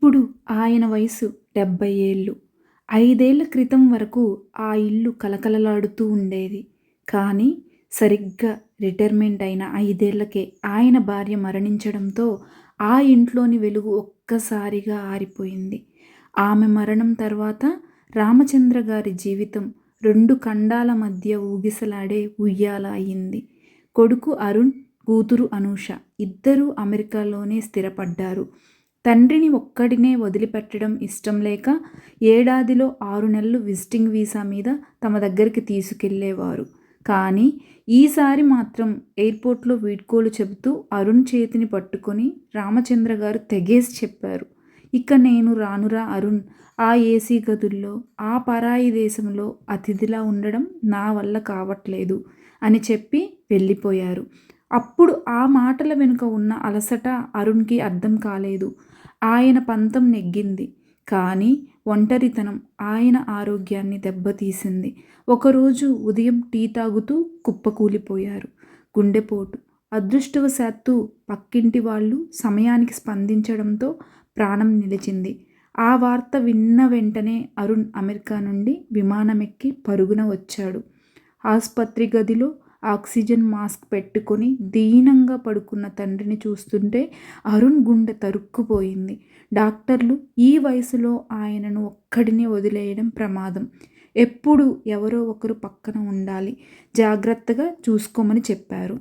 ఇప్పుడు ఆయన వయసు 70 ఏళ్ళు. 5 ఏళ్ల క్రితం వరకు ఆ ఇల్లు కళకళలాడుతూ ఉండేది. కానీ సరిగ్గా రిటైర్మెంట్ అయిన 5 ఏళ్లకే ఆయన భార్య మరణించడంతో ఆ ఇంట్లోని వెలుగు ఒక్కసారిగా ఆరిపోయింది. ఆమె మరణం తర్వాత రామచంద్ర గారి జీవితం 2 ఖండాల మధ్య ఊగిసలాడే ఉయ్యాల అయింది. కొడుకు అరుణ్, కూతురు అనూష ఇద్దరూ అమెరికాలోనే స్థిరపడ్డారు. తండ్రిని ఒక్కడినే వదిలిపెట్టడం ఇష్టం లేక ఏడాదిలో 6 నెలలు విజిటింగ్ వీసా మీద తమ దగ్గరికి తీసుకెళ్లేవారు. కానీ ఈసారి మాత్రం ఎయిర్పోర్ట్లో వీడ్కోలు చెబుతూ అరుణ్ చేతిని పట్టుకొని రామచంద్ర గారు తెగేసి చెప్పారు. ఇక నేను రానురా అరుణ్, ఆ ఏసీ గదుల్లో, ఆ పరాయి దేశంలో అతిథిలా ఉండడం నా వల్ల కావట్లేదు అని చెప్పి వెళ్ళిపోయారు. అప్పుడు ఆ మాటల వెనుక ఉన్న అలసట అరుణ్కి అర్థం కాలేదు. ఆయన పంతం నెగ్గింది. కానీ ఒంటరితనం ఆయన ఆరోగ్యాన్ని దెబ్బతీసింది. ఒకరోజు ఉదయం టీ తాగుతూ కుప్పకూలిపోయారు. గుండెపోటు. అదృష్టవశాత్తు పక్కింటి వాళ్ళు సమయానికి స్పందించడంతో ప్రాణం నిలిచింది. ఆ వార్త విన్న వెంటనే అరుణ్ అమెరికా నుండి విమానమెక్కి పరుగున వచ్చాడు. ఆసుపత్రి గదిలో ఆక్సిజన్ మాస్క్ పెట్టుకొని దీనంగా పడుకున్న తండ్రిని చూస్తుంటే అరుణ్ గుండె తరుక్కుపోయింది. డాక్టర్లు ఈ వయసులో ఆయనను ఒక్కడినే వదిలేయడం ప్రమాదం. ఎప్పుడు ఎవరో ఒకరు పక్కన ఉండాలి, జాగ్రత్తగా చూసుకోమని చెప్పారు.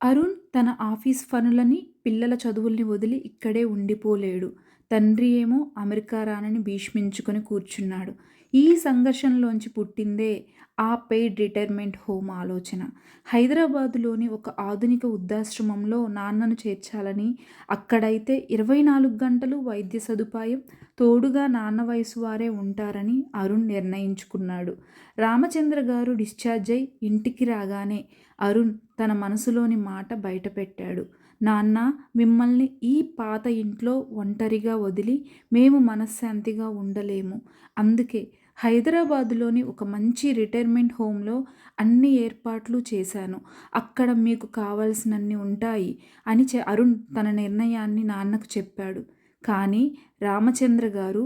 అరుణ్ తన ఆఫీస్ పనులని, పిల్లల చదువుల్ని వదిలి ఇక్కడే ఉండిపోలేడు. తండ్రి ఏమో అమెరికా రానని భీష్మించుకొని కూర్చున్నాడు. ఈ సంఘర్షణలోంచి పుట్టిందే ఆ పెయిడ్ రిటైర్మెంట్ హోమ్ ఆలోచన. హైదరాబాదులోని ఒక ఆధునిక వృద్ధాశ్రమంలో నాన్నను చేర్చాలని, అక్కడైతే 24 గంటలు వైద్య సదుపాయం, తోడుగా నాన్న వయసు వారే ఉంటారని అరుణ్ నిర్ణయించుకున్నాడు. రామచంద్ర గారు డిశ్చార్జ్ అయి ఇంటికి రాగానే అరుణ్ తన మనసులోని మాట బయటపెట్టాడు. నాన్న, మిమ్మల్ని ఈ పాత ఇంట్లో ఒంటరిగా వదిలి మేము మనశ్శాంతిగా ఉండలేము. అందుకే హైదరాబాదులోని ఒక మంచి రిటైర్మెంట్ హోమ్లో అన్ని ఏర్పాట్లు చేశాను. అక్కడ మీకు కావలసినన్ని ఉంటాయి అని అరుణ్ తన నిర్ణయాన్ని నాన్నకు చెప్పాడు. కానీ రామచంద్ర గారు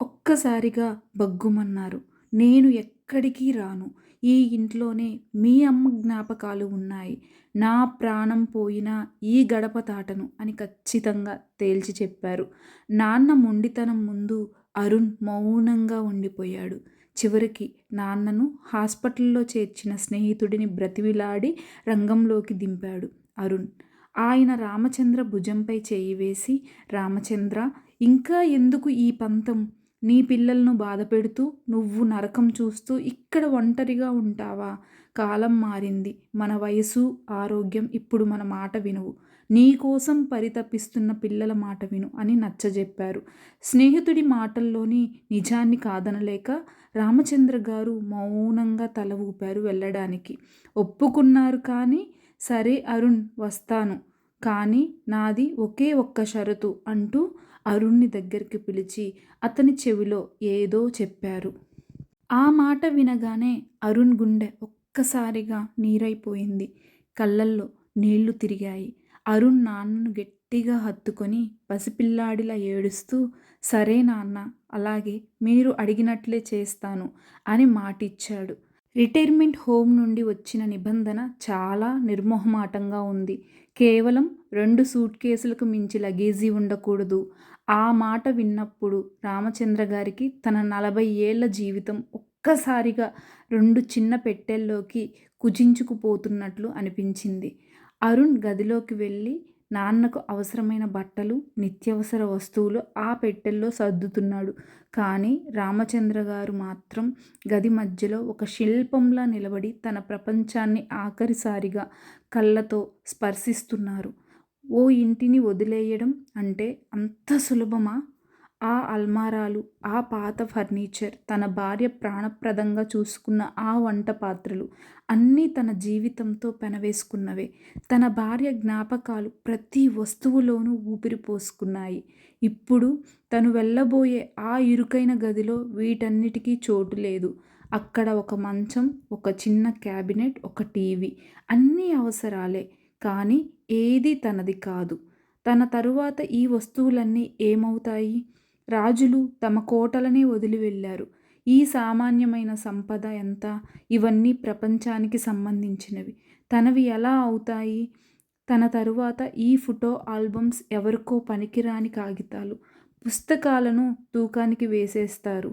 ఒక్కసారిగా బగ్గుమన్నారు. నేను ఎక్కడికి రాను. ఈ ఇంట్లోనే మీ అమ్మ జ్ఞాపకాలు ఉన్నాయి. నా ప్రాణం పోయినా ఈ గడప దాటను అని ఖచ్చితంగా తేల్చి చెప్పారు. నాన్న మొండితనం ముందు అరుణ్ మౌనంగా ఉండిపోయాడు. చివరికి నాన్నను హాస్పిటల్లో చేర్చిన స్నేహితుడిని బ్రతిమిలాడి రంగంలోకి దింపాడు అరుణ్. ఆయన రామచంద్ర భుజంపై చేయి వేసి, రామచంద్ర, ఇంకా ఎందుకు ఈ పంతం? నీ పిల్లలను బాధపెడుతూ, నువ్వు నరకం చూస్తూ ఇక్కడ ఒంటరిగా ఉంటావా? కాలం మారింది. మన వయసు, ఆరోగ్యం ఇప్పుడు మన మాట వినవు. నీ కోసం పరితపిస్తున్న పిల్లల మాట విను అని నచ్చజెప్పారు. స్నేహితుడి మాటల్లోని నిజాన్ని కాదనలేక రామచంద్ర గారు మౌనంగా తల ఊపారు వెళ్ళడానికి. ఒప్పుకున్నారు. కానీ సరే అరుణ్, వస్తాను. కానీ నాది ఒకే ఒక్క షరతు అంటూ అరుణ్ని దగ్గరికి పిలిచి అతని చెవిలో ఏదో చెప్పారు. ఆ మాట వినగానే అరుణ్ గుండె ఒక్కసారిగా నీరైపోయింది. కళ్ళల్లో నీళ్లు తిరిగాయి. అరుణ్ నాన్నను గట్టిగా హత్తుకొని పసిపిల్లాడిలా ఏడుస్తూ, సరే నాన్న, అలాగే మీరు అడిగినట్లే చేస్తాను అని మాటిచ్చాడు. రిటైర్మెంట్ హోమ్ నుండి వచ్చిన నిబంధన చాలా నిర్మోహమాటంగా ఉంది. కేవలం 2 సూట్ కేసులకు మించి లగేజీ ఉండకూడదు. ఆ మాట విన్నప్పుడు రామచంద్ర గారికి తన 40 ఏళ్ల జీవితం ఒక్కసారిగా 2 చిన్న పెట్టెల్లోకి కుచించుకుపోతున్నట్లు అనిపించింది. అరుణ్ గదిలోకి వెళ్ళి నాన్నకు అవసరమైన బట్టలు, నిత్యావసర వస్తువులు ఆ పెట్టెల్లో సర్దుతున్నాడు. కానీ రామచంద్ర గారు మాత్రం గది మధ్యలో ఒక శిల్పంలా నిలబడి తన ప్రపంచాన్ని ఆఖరిసారిగా కళ్ళతో స్పర్శిస్తున్నారు. ఓ ఇంటిని వదిలేయడం అంటే అంత సులభమా? ఆ అల్మారాలు, ఆ పాత ఫర్నిచర్, తన భార్య ప్రాణప్రదంగా చూసుకున్న ఆ వంట పాత్రలు అన్నీ తన జీవితంతో పెనవేసుకున్నవే. తన భార్య జ్ఞాపకాలు ప్రతి వస్తువులోనూ ఊపిరి పోసుకున్నాయి. ఇప్పుడు తను వెళ్ళబోయే ఆ ఇరుకైన గదిలో వీటన్నిటికీ చోటు లేదు. అక్కడ ఒక మంచం, ఒక చిన్న క్యాబినెట్, ఒక టీవీ, అన్నీ అవసరాలే. కానీ ఏదీ తనది కాదు. తన తరువాత ఈ వస్తువులన్నీ ఏమవుతాయి? రాజులు తమ కోటలనే వదిలి వెళ్ళారు. ఈ సామాన్యమైన సంపద ఎంత? ఇవన్నీ ప్రపంచానికి సంబంధించినవి. తనవి ఎలా అవుతాయి? తన తరువాత ఈ ఫోటో ఆల్బమ్స్ ఎవరికో పనికిరాని కాగితాలు. పుస్తకాలను తూకానికి వేసేస్తారు.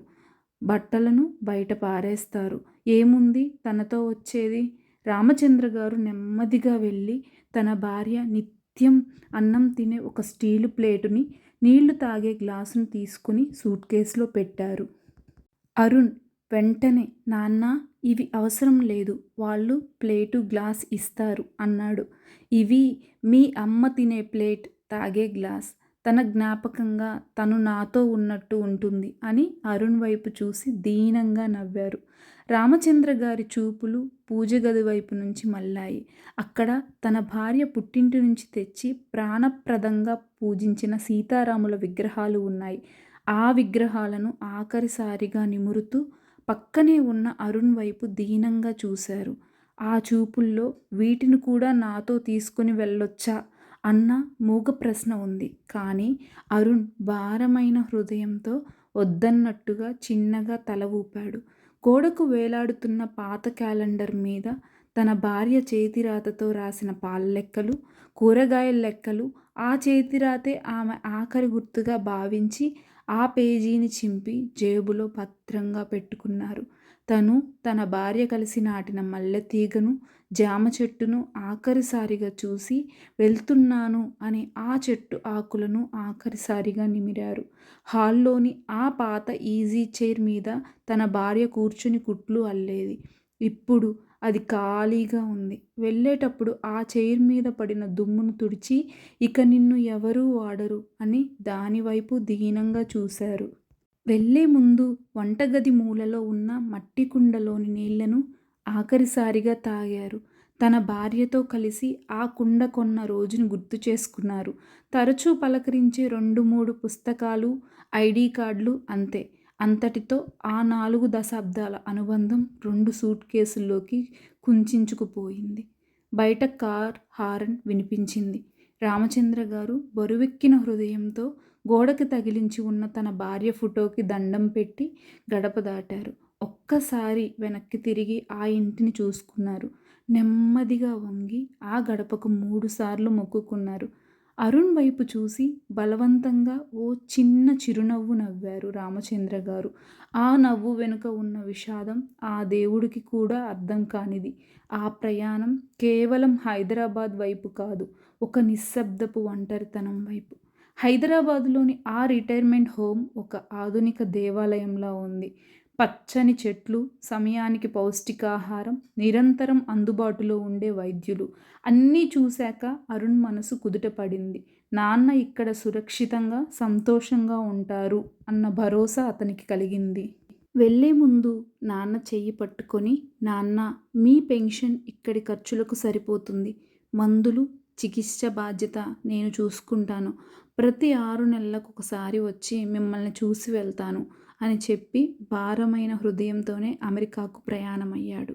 బట్టలను బయట పారేస్తారు. ఏముంది తనతో వచ్చేది? రామచంద్ర గారు నెమ్మదిగా వెళ్ళి తన భార్య నిత్యం అన్నం తినే ఒక స్టీలు ప్లేటుని, నీళ్లు తాగే గ్లాసును తీసుకుని సూట్ కేసులో పెట్టారు. అరుణ్ వెంటనే నాన్నా ఇవి అవసరం లేదు. వాళ్ళు ప్లేటు గ్లాస్ ఇస్తారు అన్నాడు. ఇవి మీ అమ్మ తినే ప్లేట్, తాగే గ్లాస్. తన జ్ఞాపకంగా తను నాతో ఉన్నట్టు ఉంటుంది అని అరుణ్ వైపు చూసి దీనంగా నవ్వారు. రామచంద్ర గారి చూపులు పూజగది వైపు నుంచి మళ్ళాయి. అక్కడ తన భార్య పుట్టింటి నుంచి తెచ్చి ప్రాణప్రదంగా పూజించిన సీతారాముల విగ్రహాలు ఉన్నాయి. ఆ విగ్రహాలను ఆఖరిసారిగా నిమురుతూ పక్కనే ఉన్న అరుణ్ వైపు దీనంగా చూశారు. ఆ చూపుల్లో వీటిని కూడా నాతో తీసుకుని వెళ్ళొచ్చా అన్న మూగ ప్రశ్న ఉంది. కానీ అరుణ్ భారమైన హృదయంతో వద్దన్నట్టుగా చిన్నగా తల ఊపాడు. గోడకు వేలాడుతున్న పాత క్యాలెండర్ మీద తన భార్య చేతిరాతతో రాసిన పాల లెక్కలు, కూరగాయల లెక్కలు, ఆ చేతిరాతే ఆమె ఆఖరి గుర్తుగా భావించి ఆ పేజీని చింపి జేబులో భద్రంగా పెట్టుకున్నారు. తను తన భార్య కలిసి నాటిన మల్లెతీగను, జామ చెట్టును ఆఖరిసారిగా చూసి వెళ్తున్నాను అని ఆ చెట్టు ఆకులను ఆఖరిసారిగా నిమిరారు. హాల్లోని ఆ పాత ఈజీ చైర్ మీద తన భార్య కూర్చుని కుట్లు అల్లేది. ఇప్పుడు అది ఖాళీగా ఉంది. వెళ్ళేటప్పుడు ఆ చైర్ మీద పడిన దుమ్మును తుడిచి ఇక నిన్ను ఎవరూ వాడరు అని దానివైపు దీనంగా చూశారు. వెళ్ళే ముందు వంటగది మూలలో ఉన్న మట్టి కుండలోని నీళ్లను ఆఖరిసారిగా తాగారు. తన భార్యతో కలిసి ఆ కుండ కొన్న రోజును గుర్తు చేసుకున్నారు. తరచూ పలకరించే 2-3 పుస్తకాలు, ఐడీ కార్డులు అంతే. అంతటితో ఆ 4 దశాబ్దాల అనుబంధం 2 సూట్ కేసుల్లోకి కుంచించుకుపోయింది. బయట కార్ హారన్ వినిపించింది. రామచంద్ర గారు బరువెక్కిన హృదయంతో గోడకి తగిలించి ఉన్న తన భార్య ఫోటోకి దండం పెట్టి గడప దాటారు. ఒక్కసారి వెనక్కి తిరిగి ఆ ఇంటిని చూసుకున్నారు. నెమ్మదిగా వంగి ఆ గడపకు 3 సార్లు మొక్కుకున్నారు. అరుణ్ వైపు చూసి బలవంతంగా ఓ చిన్న చిరునవ్వు నవ్వారు రామచంద్ర గారు. ఆ నవ్వు వెనుక ఉన్న విషాదం ఆ దేవుడికి కూడా అర్థం కానిది. ఆ ప్రయాణం కేవలం హైదరాబాద్ వైపు కాదు, ఒక నిశ్శబ్దపు ఒంటరితనం వైపు. హైదరాబాదులోని ఆ రిటైర్మెంట్ హోమ్ ఒక ఆధునిక దేవాలయంలా ఉంది. పచ్చని చెట్లు, సమయానికి పౌష్టికాహారం, నిరంతరం అందుబాటులో ఉండే వైద్యులు అన్నీ చూశాక అరుణ్ మనసు కుదుటపడింది. నాన్న ఇక్కడ సురక్షితంగా, సంతోషంగా ఉంటారు అన్న భరోసా అతనికి కలిగింది. వెళ్ళే ముందు నాన్న చెయ్యి పట్టుకొని, నాన్న మీ పెన్షన్ ఇక్కడి ఖర్చులకు సరిపోతుంది. మందులు, చికిత్స బాధ్యత నేను చూసుకుంటాను. ప్రతి 6 నెలలకు ఒకసారి వచ్చి మిమ్మల్ని చూసి వెళ్తాను అని చెప్పి భారమైన హృదయంతోనే అమెరికాకు ప్రయాణమయ్యాడు.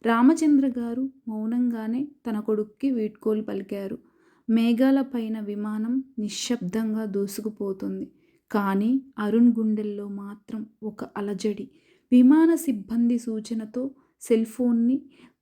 రామచంద్ర గారు మౌనంగానే తన కొడుక్కి వీడ్కోలు పలికారు. మేఘాల పైన విమానం నిశ్శబ్దంగా దూసుకుపోతుంది. కానీ అరుణ్ గుండెల్లో మాత్రం ఒక అలజడి. విమాన సిబ్బంది సూచనతో సెల్ఫోన్ని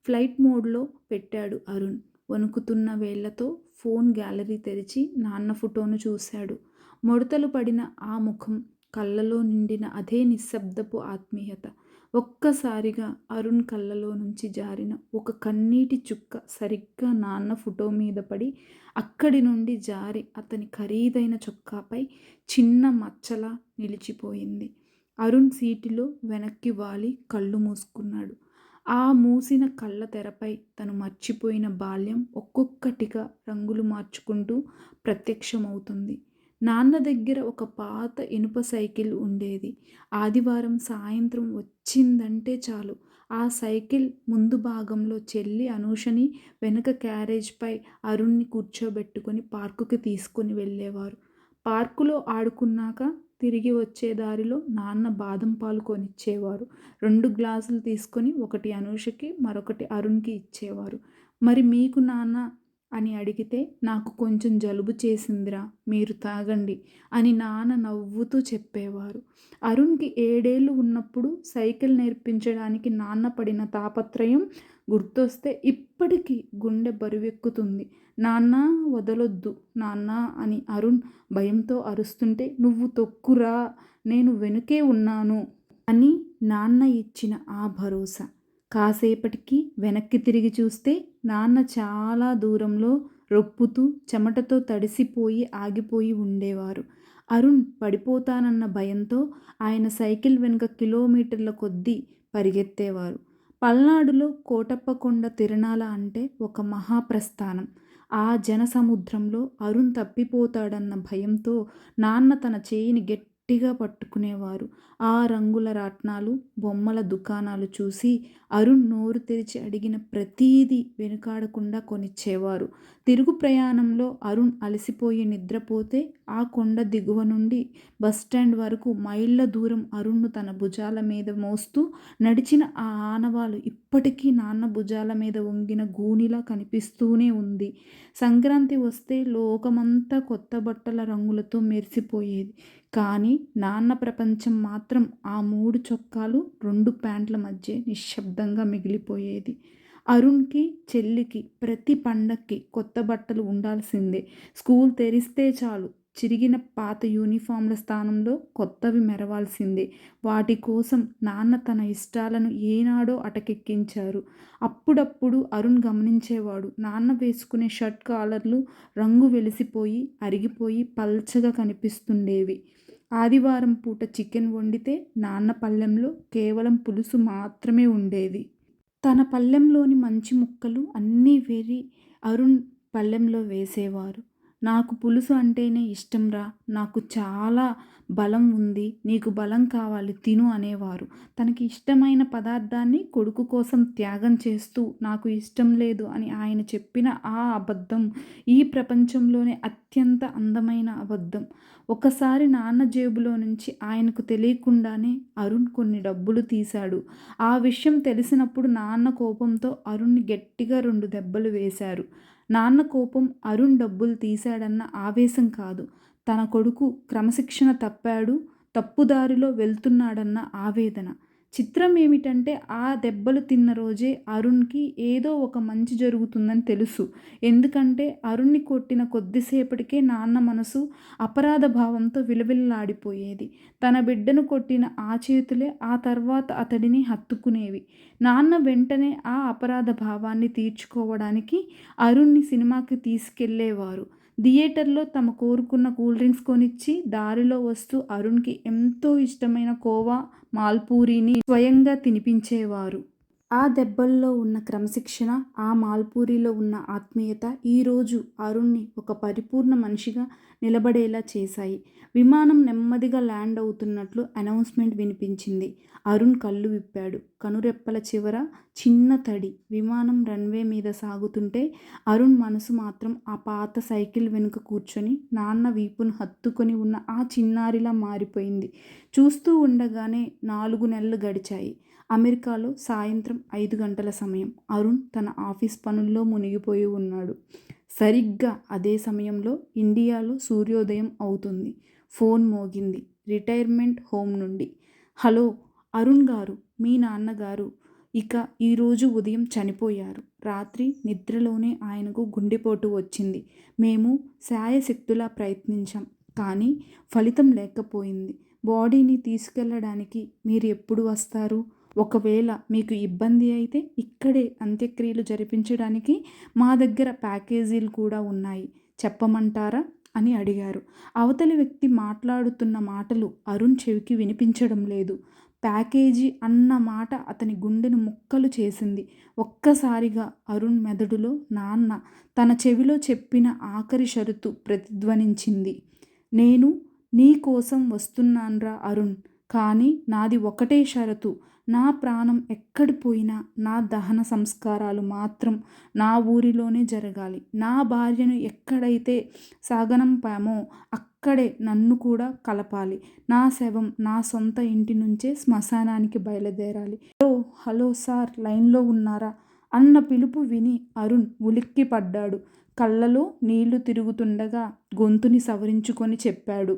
ఫ్లైట్ మోడ్లో పెట్టాడు అరుణ్. వణుకుతున్న వేళ్లతో ఫోన్ గ్యాలరీ తెరిచి నాన్న ఫోటోను చూశాడు. ముడతలు పడిన ఆ ముఖం, కళ్ళలో నిండిన అదే నిశ్శబ్దపు ఆత్మీయత. ఒక్కసారిగా అరుణ్ కళ్ళలో నుంచి జారిన ఒక కన్నీటి చుక్క సరిగ్గా నాన్న ఫోటో మీద పడి అక్కడి నుండి జారి అతని ఖరీదైన చొక్కాపై చిన్న మచ్చలా నిలిచిపోయింది. అరుణ్ సీటులో వెనక్కి వాలి కళ్ళు మూసుకున్నాడు. ఆ మూసిన కళ్ళ తెరపై తను మర్చిపోయిన బాల్యం ఒక్కొక్కటిగా రంగులు మార్చుకుంటూ ప్రత్యక్షమవుతుంది. నాన్న దగ్గర ఒక పాత ఇనుప సైకిల్ ఉండేది. ఆదివారం సాయంత్రం వచ్చిందంటే చాలు ఆ సైకిల్ ముందు భాగంలో చెల్లి అనూషని, వెనుక క్యారేజ్పై అరుణ్ని కూర్చోబెట్టుకొని పార్కుకి తీసుకుని వెళ్ళేవారు. పార్కులో ఆడుకున్నాక తిరిగి వచ్చే దారిలో నాన్న బాదం పాలు కొనిచ్చేవారు. 2 గ్లాసులు తీసుకొని ఒకటి అనూషకి, మరొకటి అరుణ్కి ఇచ్చేవారు. మరి మీకు నాన్న అని అడిగితే నాకు కొంచెం జలుబు చేసిందిరా, మీరు తాగండి అని నాన్న నవ్వుతూ చెప్పేవారు. అరుణ్‌కి 7 ఏళ్ళు ఉన్నప్పుడు సైకిల్ నేర్పించడానికి నాన్న పడిన తాపత్రయం గుర్తొస్తే ఇప్పటికీ గుండె బరువెక్కుతుంది. నాన్నా వదలొద్దు నాన్నా అని అరుణ్ భయంతో అరుస్తుంటే, నువ్వు తొక్కురా నేను వెనుకే ఉన్నాను అని నాన్న ఇచ్చిన ఆ భరోసా. కాసేపటికి వెనక్కి తిరిగి చూస్తే నాన్న చాలా దూరంలో రొప్పుతూ చెమటతో తడిసిపోయి ఆగిపోయి ఉండేవారు. అరుణ్ పడిపోతానన్న భయంతో ఆయన సైకిల్ వెనుక కిలోమీటర్ల కొద్దీ పరిగెత్తేవారు. పల్నాడులో కోటప్పకొండ తిరణాల అంటే ఒక మహాప్రస్థానం. ఆ జనసముద్రంలో అరుణ్ తప్పిపోతాడన్న భయంతో నాన్న తన చేయిని గట్టిగా పట్టుకునేవారు. ఆ రంగుల రాట్నాలు, బొమ్మల దుకాణాలు చూసి అరుణ్ నోరు తెరిచి అడిగిన ప్రతీదీ వెనుకాడకుండా కొనిచ్చేవారు. తిరుగు ప్రయాణంలో అరుణ్ అలసిపోయి నిద్రపోతే ఆ కొండ దిగువ నుండి బస్టాండ్ వరకు మైళ్ళ దూరం అరుణ్ను తన భుజాల మీద మోస్తూ నడిచిన ఆ ఆనవాలు ఇప్పటికీ నాన్న భుజాల మీద వంగిన గూనిలా కనిపిస్తూనే ఉంది. సంక్రాంతి వస్తే లోకమంతా కొత్త బట్టల రంగులతో మెరిసిపోయేది. కానీ నాన్న ప్రపంచం మాత్రం ఆ 3 చొక్కాలు, 2 ప్యాంట్ల మధ్య నిశ్శబ్దంగా మిగిలిపోయేది. అరుణ్‌కి, చెల్లికి ప్రతి పండక్కి కొత్త బట్టలు ఉండాల్సిందే. స్కూల్ తెరిస్తే చాలు చిరిగిన పాత యూనిఫామ్ల స్థానంలో కొత్తవి మెరవాల్సిందే. వాటి కోసం నాన్న తన ఇష్టాలను ఏనాడో అటకెక్కించారు. అప్పుడప్పుడు అరుణ్ గమనించేవాడు. నాన్న వేసుకునే షర్ట్ కాలర్లు రంగు వెలిసిపోయి, అరిగిపోయి పల్చగా కనిపిస్తుండేవి. ఆదివారం పూట చికెన్ వండితే నాన్న పళ్ళెంలో కేవలం పులుసు మాత్రమే ఉండేది. తన పళ్ళెంలోని మంచి ముక్కలు అన్నీ వెరి అరుణ్ పళ్ళెంలో వేసేవారు. నాకు పులుసు అంటేనే ఇష్టంరా, నాకు చాలా బలం ఉంది, నీకు బలం కావాలి తిను అనేవారు. తనకి ఇష్టమైన పదార్థాన్ని కొడుకు కోసం త్యాగం చేస్తూ నాకు ఇష్టం లేదు అని ఆయన చెప్పిన ఆ అబద్ధం ఈ ప్రపంచంలోనే అత్యంత అందమైన అబద్ధం. ఒకసారి నాన్న జేబులో నుంచి ఆయనకు తెలియకుండానే అరుణ్ కొన్ని డబ్బులు తీశాడు. ఆ విషయం తెలిసినప్పుడు నాన్న కోపంతో అరుణ్‌ని గట్టిగా 2 దెబ్బలు వేశారు. నాన్న కోపం అరుణ్ డబ్బులు తీశాడన్న ఆవేశం కాదు. తన కొడుకు క్రమశిక్షణ తప్పాడు, తప్పుదారిలో వెళ్తున్నాడన్న ఆవేదన. చిత్రం ఏమిటంటే ఆ దెబ్బలు తిన్న రోజే అరుణ్‌కి ఏదో ఒక మంచి జరుగుతుందని తెలుసు. ఎందుకంటే అరుణ్‌ని కొట్టిన కొద్దిసేపటికే నాన్న మనసు అపరాధ భావంతో విలవిల్లాడిపోయేది. తన బిడ్డను కొట్టిన ఆ చేతులే ఆ తర్వాత అతడిని హత్తుకునేవి. నాన్న వెంటనే ఆ అపరాధ భావాన్ని తీర్చుకోవడానికి అరుణ్‌ని సినిమాకి తీసుకెళ్ళేవారు. థియేటర్లో తమ కోరుకున్న కూల్ డ్రింక్స్ కొనిచ్చి దారిలో వస్తూ అరుణ్‌కి ఎంతో ఇష్టమైన కోవా, మాల్పూరిని స్వయంగా తినిపించేవారు. ఆ దెబ్బల్లో ఉన్న క్రమశిక్షణ, ఆ మాల్పూరిలో ఉన్న ఆత్మీయత ఈరోజు అరుణ్‌ని ఒక పరిపూర్ణ మనిషిగా నిలబడేలా చేశాయి. విమానం నెమ్మదిగా ల్యాండ్ అవుతున్నట్లు అనౌన్స్‌మెంట్ వినిపించింది. అరుణ్ కళ్ళు విప్పాడు. కనురెప్పల చివర చిన్న తడి. విమానం రన్వే మీద సాగుతుంటే అరుణ్ మనసు మాత్రం ఆ పాత సైకిల్ వెనుక కూర్చొని నాన్న వీపును హత్తుకొని ఉన్న ఆ చిన్నారిలా మారిపోయింది. చూస్తూ ఉండగానే 4 నెలలు గడిచాయి. అమెరికాలో సాయంత్రం 5 గంటల సమయం. అరుణ్ తన ఆఫీస్ పనుల్లో మునిగిపోయి ఉన్నాడు. సరిగ్గా అదే సమయంలో ఇండియాలో సూర్యోదయం అవుతుంది. ఫోన్ మోగింది. రిటైర్మెంట్ హోమ్ నుండి. హలో అరుణ్ గారు, మీ నాన్నగారు ఇక ఈరోజు ఉదయం చనిపోయారు. రాత్రి నిద్రలోనే ఆయనకు గుండెపోటు వచ్చింది. మేము శాయశక్తులా ప్రయత్నించాం, కానీ ఫలితం లేకపోయింది. బాడీని తీసుకెళ్ళడానికి మీరు ఎప్పుడు వస్తారు? ఒకవేళ మీకు ఇబ్బంది అయితే ఇక్కడే అంత్యక్రియలు జరిపించడానికి మా దగ్గర ప్యాకేజీలు కూడా ఉన్నాయి, చెప్పమంటారా అని అడిగారు. అవతలి వ్యక్తి మాట్లాడుతున్న మాటలు అరుణ్ చెవికి వినిపించడం లేదు. ప్యాకేజీ అన్న మాట అతని గుండెను ముక్కలు చేసింది. ఒక్కసారిగా అరుణ్ మెదడులో నాన్న తన చెవిలో చెప్పిన ఆఖరి షరతు ప్రతిధ్వనించింది. నేను నీ కోసం వస్తున్నాన్రా అరుణ్, కానీ నాది ఒకటే షరతు. నా ప్రాణం ఎక్కడిపోయినా నా దహన సంస్కారాలు మాత్రం నా ఊరిలోనే జరగాలి. నా భార్యను ఎక్కడైతే సాగనంపామో అక్కడే నన్ను కూడా కలపాలి. నా శవం నా సొంత ఇంటి నుంచే శ్మశానానికి బయలుదేరాలి. హలో హలో సార్, లైన్లో ఉన్నారా అన్న పిలుపు విని అరుణ్ ఉలిక్కిపడ్డాడు. కళ్ళలో నీళ్లు తిరుగుతుండగా గొంతుని సవరించుకొని చెప్పాడు.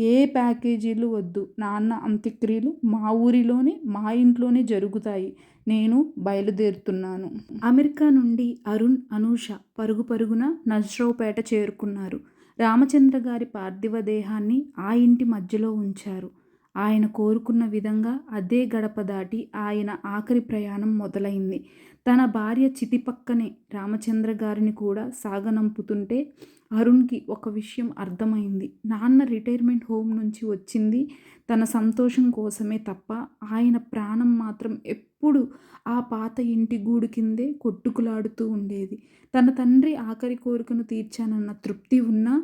ఏ ప్యాకేజీలు వద్దు. నాన్న అంత్యక్రియలు మా ఊరిలోనే మా ఇంట్లోనే జరుగుతాయి. నేను బయలుదేరుతున్నాను. అమెరికా నుండి అరుణ్, అనూష పరుగు పరుగున నర్సరావుపేట చేరుకున్నారు. రామచంద్ర గారి పార్థివ దేహాన్ని ఆ ఇంటి మధ్యలో ఉంచారు. ఆయన కోరుకున్న విధంగా అదే గడప దాటి ఆయన ఆఖరి ప్రయాణం మొదలైంది. తన భార్య చితి పక్కనే రామచంద్ర గారిని కూడా సాగనంపుతుంటే అరుణ్కి ఒక విషయం అర్థమైంది. నాన్న రిటైర్మెంట్ హోమ్ నుంచి వచ్చింది తన సంతోషం కోసమే తప్ప ఆయన ప్రాణం మాత్రం ఎప్పుడు ఆ పాత ఇంటి గూడు కిందే కొట్టుకులాడుతూ ఉండేది. తన తండ్రి ఆఖరి కోరికను తీర్చానన్న తృప్తి ఉన్నా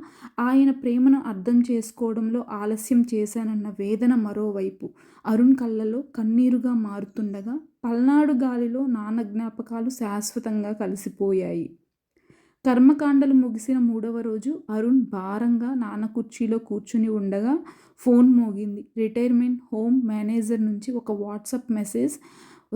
ఆయన ప్రేమను అర్థం చేసుకోవడంలో ఆలస్యం చేశానన్న వేదన మరోవైపు అరుణ్ కళ్ళలో కన్నీరుగా మారుతుండగా పల్నాడు గాలిలో నాన్న జ్ఞాపకాలు శాశ్వతంగా కలిసిపోయాయి. కర్మకాండలు ముగిసిన 3వ రోజు అరుణ్ భారంగా నాన్న కుర్చీలో కూర్చుని ఉండగా ఫోన్ మోగింది. రిటైర్మెంట్ హోమ్ మేనేజర్ నుంచి ఒక వాట్సాప్ మెసేజ్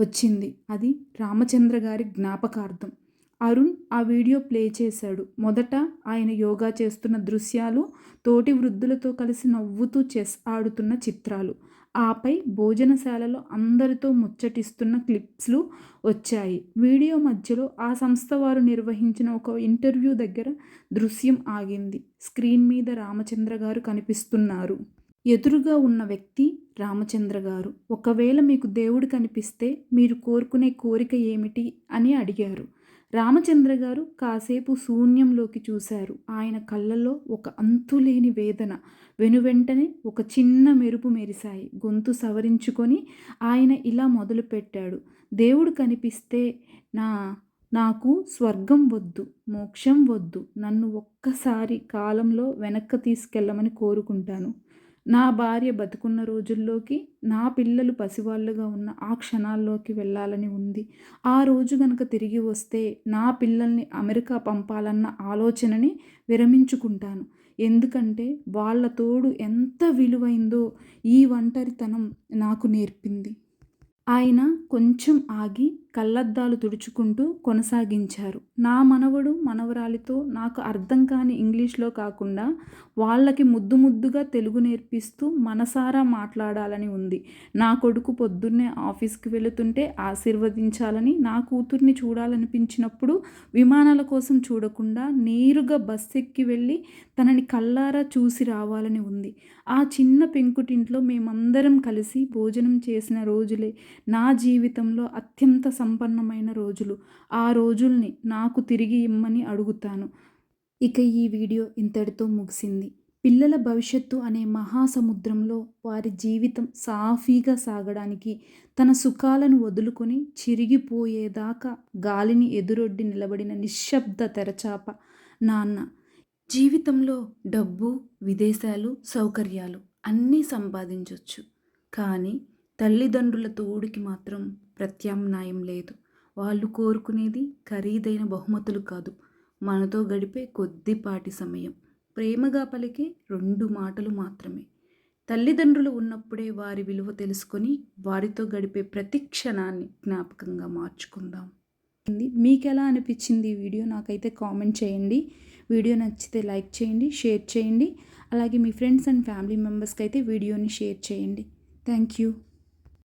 వచ్చింది. అది రామచంద్ర గారి జ్ఞాపకార్థం. అరుణ్ ఆ వీడియో ప్లే చేశాడు. మొదట ఆయన యోగా చేస్తున్న దృశ్యాలు, తోటి వృద్ధులతో కలిసి నవ్వుతూ చెస్ ఆడుతున్న చిత్రాలు, ఆపై భోజనశాలలో అందరితో ముచ్చటిస్తున్న క్లిప్స్లు వచ్చాయి. వీడియో మధ్యలో ఆ సంస్థ వారు నిర్వహించిన ఒక ఇంటర్వ్యూ దగ్గర దృశ్యం ఆగింది. స్క్రీన్ మీద రామచంద్ర గారు కనిపిస్తున్నారు. ఎదురుగా ఉన్న వ్యక్తి రామచంద్ర గారు. ఒకవేళ మీకు దేవుడు కనిపిస్తే మీరు కోరుకునే కోరిక ఏమిటి అని అడిగారు. రామచంద్ర గారు కాసేపు శూన్యంలోకి చూశారు. ఆయన కళ్ళల్లో ఒక అంతులేని వేదన. వెనువెంటనే ఒక చిన్న మెరుపు మెరిశాయి. గొంతు సవరించుకొని ఆయన ఇలా మొదలుపెట్టాడు. దేవుడు కనిపిస్తే నాకు స్వర్గం వద్దు, మోక్షం వద్దు. నన్ను ఒక్కసారి కాలంలో వెనక్కి తీసుకెళ్ళమని కోరుకుంటాను. నా భార్య బతుకున్న రోజుల్లోకి, నా పిల్లలు పసివాళ్ళుగా ఉన్న ఆ క్షణాల్లోకి వెళ్ళాలని ఉంది. ఆ రోజు గనక తిరిగి వస్తే నా పిల్లల్ని అమెరికా పంపాలన్న ఆలోచనని విరమించుకుంటాను. ఎందుకంటే వాళ్ళ తోడు ఎంత విలువైందో ఈ ఒంటరితనం నాకు నేర్పింది. ఆయన కొంచెం ఆగి కళ్ళద్దాలు తుడుచుకుంటూ కొనసాగించారు. నా మనవడు మనవరాలితో నాకు అర్థం కాని ఇంగ్లీష్లో కాకుండా వాళ్ళకి ముద్దు ముద్దుగా తెలుగు నేర్పిస్తూ మనసారా మాట్లాడాలని ఉంది. నా కొడుకు పొద్దున్నే ఆఫీస్కి వెళుతుంటే ఆశీర్వదించాలని, నా కూతుర్ని చూడాలనిపించినప్పుడు విమానాల కోసం చూడకుండా నేరుగా బస్సు ఎక్కి వెళ్ళి తనని కళ్ళారా చూసి రావాలని ఉంది. ఆ చిన్న పెంకుటింట్లో మేమందరం కలిసి భోజనం చేసిన రోజులే నా జీవితంలో అత్యంత సంపన్నమైన రోజులు. ఆ రోజుల్ని నాకు తిరిగి ఇమ్మని అడుగుతాను. ఇక ఈ వీడియో ఇంతటితో ముగిసింది. పిల్లల భవిష్యత్తు అనే మహాసముద్రంలో వారి జీవితం సాఫీగా సాగడానికి తన సుఖాలను వదులుకొని చిరిగిపోయేదాకా గాలిని ఎదురొడ్డి నిలబడిన నిశ్శబ్ద తెరచాప నాన్న. జీవితంలో డబ్బు, విదేశాలు, సౌకర్యాలు అన్నీ సంపాదించవచ్చు. కానీ తల్లిదండ్రుల తోడుకి మాత్రం ప్రత్యామ్నాయం లేదు. వాళ్ళు కోరుకునేది ఖరీదైన బహుమతులు కాదు, మనతో గడిపే కొద్దిపాటి సమయం, ప్రేమగా పలికే 2 మాటలు మాత్రమే. తల్లిదండ్రులు ఉన్నప్పుడే వారి విలువ తెలుసుకొని వారితో గడిపే ప్రతి క్షణాన్ని జ్ఞాపకంగా మార్చుకుందాం. మీకు ఎలా అనిపించింది ఈ వీడియో నాకైతే కామెంట్ చేయండి. వీడియో నచ్చితే లైక్ చేయండి, షేర్ చేయండి. అలాగే మీ ఫ్రెండ్స్ అండ్ ఫ్యామిలీ మెంబర్స్కి అయితే వీడియోని షేర్ చేయండి. Thank you.